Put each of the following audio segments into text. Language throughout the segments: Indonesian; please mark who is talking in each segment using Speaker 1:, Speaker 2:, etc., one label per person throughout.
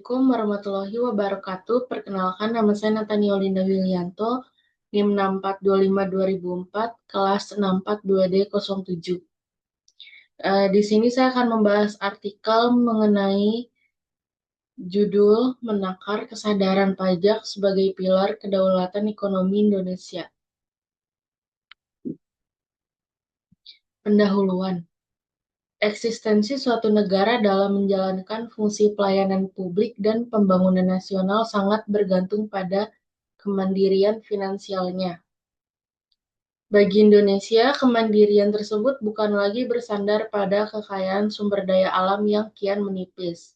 Speaker 1: Assalamualaikum warahmatullahi wabarakatuh. Perkenalkan, nama saya Nathaniel Linda Wilianto, NIM 6425-2004, kelas 642D07. Di sini saya akan membahas artikel mengenai judul Menakar Kesadaran Pajak sebagai Pilar Kedaulatan Ekonomi Indonesia. Pendahuluan. Eksistensi suatu negara dalam menjalankan fungsi pelayanan publik dan pembangunan nasional sangat bergantung pada kemandirian finansialnya. Bagi Indonesia, kemandirian tersebut bukan lagi bersandar pada kekayaan sumber daya alam yang kian menipis,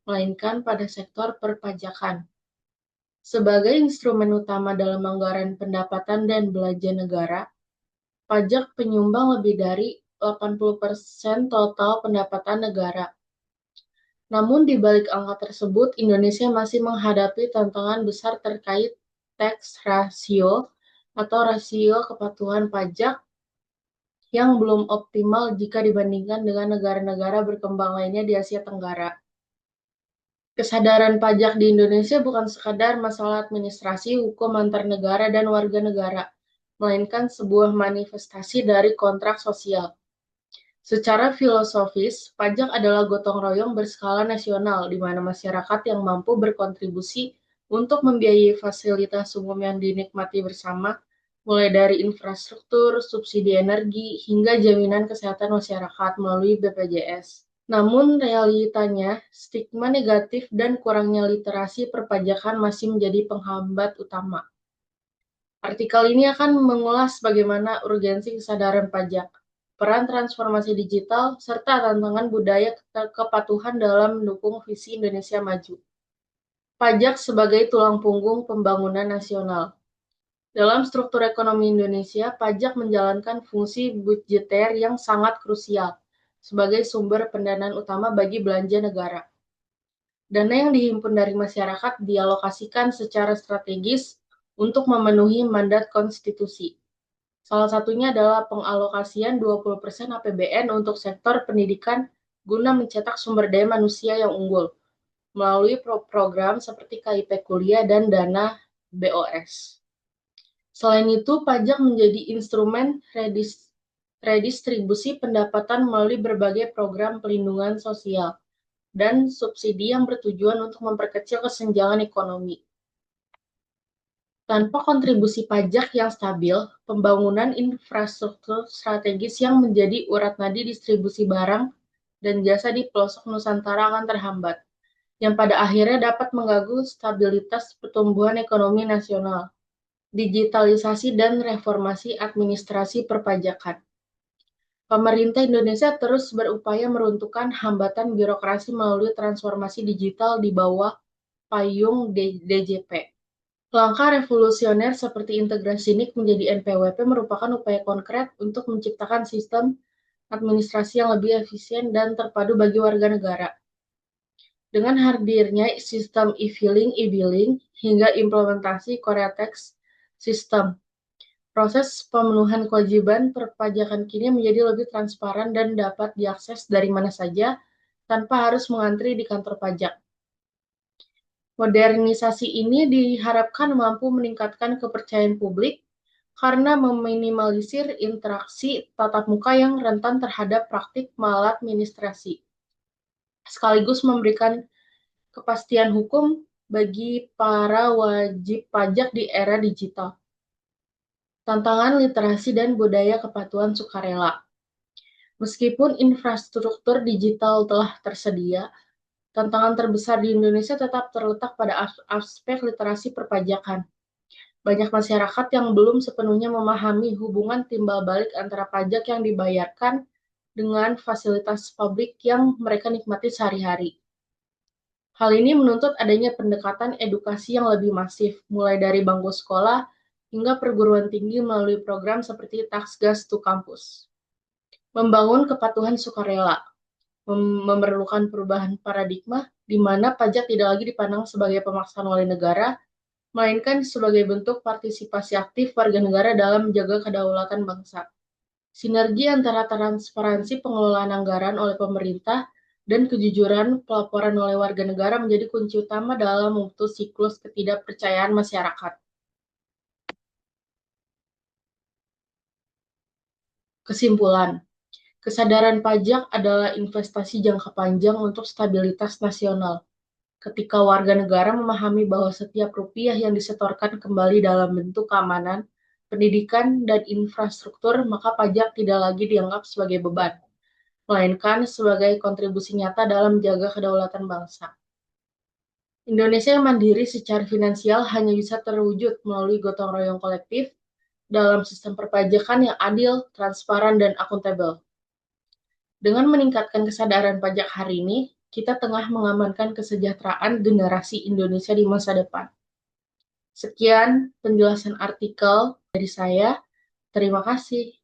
Speaker 1: melainkan pada sektor perpajakan. Sebagai instrumen utama dalam anggaran pendapatan dan belanja negara, pajak penyumbang lebih dari 80% total pendapatan negara. Namun di balik angka tersebut, Indonesia masih menghadapi tantangan besar terkait tax ratio atau rasio kepatuhan pajak yang belum optimal jika dibandingkan dengan negara-negara berkembang lainnya di Asia Tenggara. Kesadaran pajak di Indonesia bukan sekadar masalah administrasi, hukum antar negara dan warga negara, melainkan sebuah manifestasi dari kontrak sosial. Secara filosofis, pajak adalah gotong royong berskala nasional, di mana masyarakat yang mampu berkontribusi untuk membiayai fasilitas umum yang dinikmati bersama, mulai dari infrastruktur, subsidi energi, hingga jaminan kesehatan masyarakat melalui BPJS. Namun realitanya, stigma negatif dan kurangnya literasi perpajakan masih menjadi penghambat utama. Artikel ini akan mengulas bagaimana urgensi kesadaran pajak, peran transformasi digital, serta tantangan budaya kepatuhan dalam mendukung visi Indonesia maju. Pajak sebagai tulang punggung pembangunan nasional. Dalam struktur ekonomi Indonesia, pajak menjalankan fungsi budgeter yang sangat krusial sebagai sumber pendanaan utama bagi belanja negara. Dana yang dihimpun dari masyarakat dialokasikan secara strategis untuk memenuhi mandat konstitusi. Salah satunya adalah pengalokasian 20% APBN untuk sektor pendidikan guna mencetak sumber daya manusia yang unggul melalui program seperti KIP Kuliah dan dana BOS. Selain itu, pajak menjadi instrumen redistribusi pendapatan melalui berbagai program pelindungan sosial dan subsidi yang bertujuan untuk memperkecil kesenjangan ekonomi. Tanpa kontribusi pajak yang stabil, pembangunan infrastruktur strategis yang menjadi urat nadi distribusi barang dan jasa di pelosok Nusantara akan terhambat, yang pada akhirnya dapat mengganggu stabilitas pertumbuhan ekonomi nasional. Digitalisasi dan reformasi administrasi perpajakan. Pemerintah Indonesia terus berupaya meruntuhkan hambatan birokrasi melalui transformasi digital di bawah payung DJP. Langkah revolusioner seperti integrasi NIK menjadi NPWP merupakan upaya konkret untuk menciptakan sistem administrasi yang lebih efisien dan terpadu bagi warga negara. Dengan hadirnya sistem e-filing, e-billing, hingga implementasi Korea Tax System, proses pemenuhan kewajiban perpajakan kini menjadi lebih transparan dan dapat diakses dari mana saja tanpa harus mengantri di kantor pajak. Modernisasi ini diharapkan mampu meningkatkan kepercayaan publik karena meminimalisir interaksi tatap muka yang rentan terhadap praktik maladministrasi, sekaligus memberikan kepastian hukum bagi para wajib pajak di era digital. Tantangan literasi dan budaya kepatuhan sukarela. Meskipun infrastruktur digital telah tersedia, tantangan terbesar di Indonesia tetap terletak pada aspek literasi perpajakan. Banyak masyarakat yang belum sepenuhnya memahami hubungan timbal balik antara pajak yang dibayarkan dengan fasilitas publik yang mereka nikmati sehari-hari. Hal ini menuntut adanya pendekatan edukasi yang lebih masif, mulai dari bangku sekolah hingga perguruan tinggi melalui program seperti Tax to Campus. Membangun kepatuhan sukarela memerlukan perubahan paradigma di mana pajak tidak lagi dipandang sebagai pemaksaan oleh negara, melainkan sebagai bentuk partisipasi aktif warga negara dalam menjaga kedaulatan bangsa. Sinergi antara transparansi pengelolaan anggaran oleh pemerintah dan kejujuran pelaporan oleh warga negara menjadi kunci utama dalam memutus siklus ketidakpercayaan masyarakat. Kesimpulan, kesadaran pajak adalah investasi jangka panjang untuk stabilitas nasional. Ketika warga negara memahami bahwa setiap rupiah yang disetorkan kembali dalam bentuk keamanan, pendidikan, dan infrastruktur, maka pajak tidak lagi dianggap sebagai beban, melainkan sebagai kontribusi nyata dalam menjaga kedaulatan bangsa. Indonesia yang mandiri secara finansial hanya bisa terwujud melalui gotong royong kolektif dalam sistem perpajakan yang adil, transparan, dan akuntabel. Dengan meningkatkan kesadaran pajak hari ini, kita tengah mengamankan kesejahteraan generasi Indonesia di masa depan. Sekian penjelasan artikel dari saya. Terima kasih.